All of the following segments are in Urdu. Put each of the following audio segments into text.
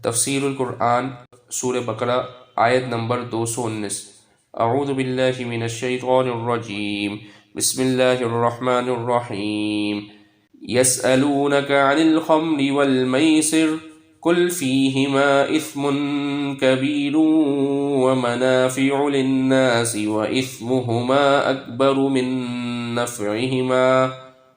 تفسیر القرآن سورہ بقرہ آیت نمبر 219۔ اعوذ باللہ من الشیطان الرجیم، بسم اللہ الرحمن الرحیم۔ یسألونک عن الخمر والمیسر قل فیہما اثم کبیر ومنافع للناس واثمہما اکبر من نفعہما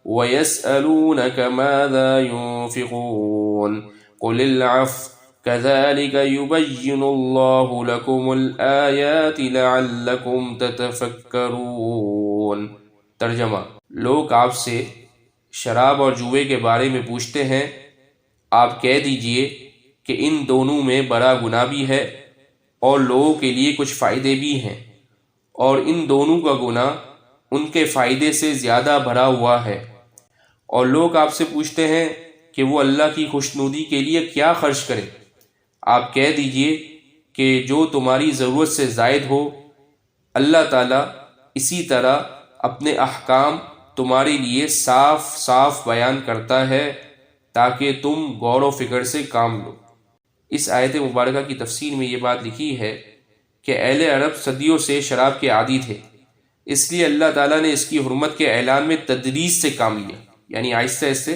ویسألونک ماذا ينفقون قل العفو كذلك يبين الله لكم الآيات لعلكم تتفكرون۔ ترجمہ: لوگ آپ سے شراب اور جوئے کے بارے میں پوچھتے ہیں، آپ کہہ دیجئے کہ ان دونوں میں بڑا گناہ بھی ہے اور لوگوں کے لیے کچھ فائدے بھی ہیں، اور ان دونوں کا گناہ ان کے فائدے سے زیادہ بھرا ہوا ہے۔ اور لوگ آپ سے پوچھتے ہیں کہ وہ اللہ کی خوشنودی کے لیے کیا خرچ کریں، آپ کہہ دیجئے کہ جو تمہاری ضرورت سے زائد ہو۔ اللہ تعالیٰ اسی طرح اپنے احکام تمہارے لیے صاف صاف بیان کرتا ہے تاکہ تم غور و فکر سے کام لو۔ اس آیت مبارکہ کی تفسیر میں یہ بات لکھی ہے کہ اہل عرب صدیوں سے شراب کے عادی تھے، اس لیے اللہ تعالیٰ نے اس کی حرمت کے اعلان میں تدریج سے کام لیا، یعنی آہستہ آہستہ۔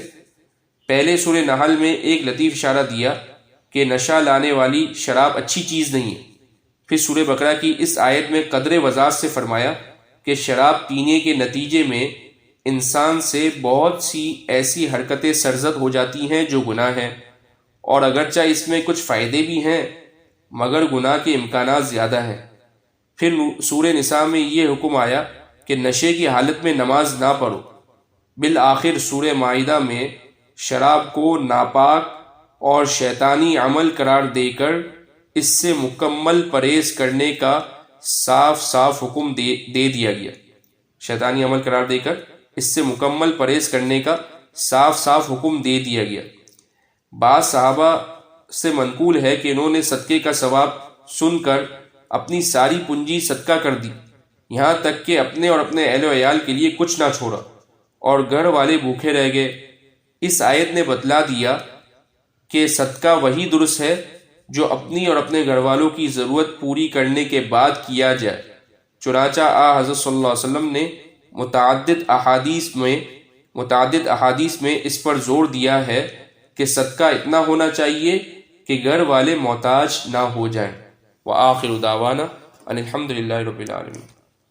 پہلے سورہ نحل میں ایک لطیف اشارہ دیا کہ نشہ لانے والی شراب اچھی چیز نہیں ہے۔ پھر سورہ بقرہ کی اس آیت میں قدر وضاحت سے فرمایا کہ شراب پینے کے نتیجے میں انسان سے بہت سی ایسی حرکتیں سرزد ہو جاتی ہیں جو گناہ ہیں، اور اگرچہ اس میں کچھ فائدے بھی ہیں مگر گناہ کے امکانات زیادہ ہیں۔ پھر سورہ نساء میں یہ حکم آیا کہ نشے کی حالت میں نماز نہ پڑھو۔ بالآخر سورہ مائدہ میں شراب کو ناپاک اور شیطانی عمل قرار دے کر اس سے مکمل پرہیز کرنے کا صاف صاف حکم دے دیا گیا۔ شیطانی عمل قرار دے کر اس سے مکمل پرہیز کرنے کا صاف صاف حکم دے دیا گیا۔ بعض صحابہ سے منقول ہے کہ انہوں نے صدقے کا ثواب سن کر اپنی ساری پونجی صدقہ کر دی، یہاں تک کہ اپنے اور اپنے اہل و عیال کے لیے کچھ نہ چھوڑا، اور گھر والے بھوکے رہ گئے۔ اس آیت نے بتلا دیا کہ صدقہ وہی درست ہے جو اپنی اور اپنے گھر والوں کی ضرورت پوری کرنے کے بعد کیا جائے۔ چنانچہ حضرت صلی اللہ علیہ وسلم نے متعدد احادیث میں اس پر زور دیا ہے کہ صدقہ اتنا ہونا چاہیے کہ گھر والے محتاج نہ ہو جائیں۔ وآخر دعوانا ان الحمد للہ رب العالمین۔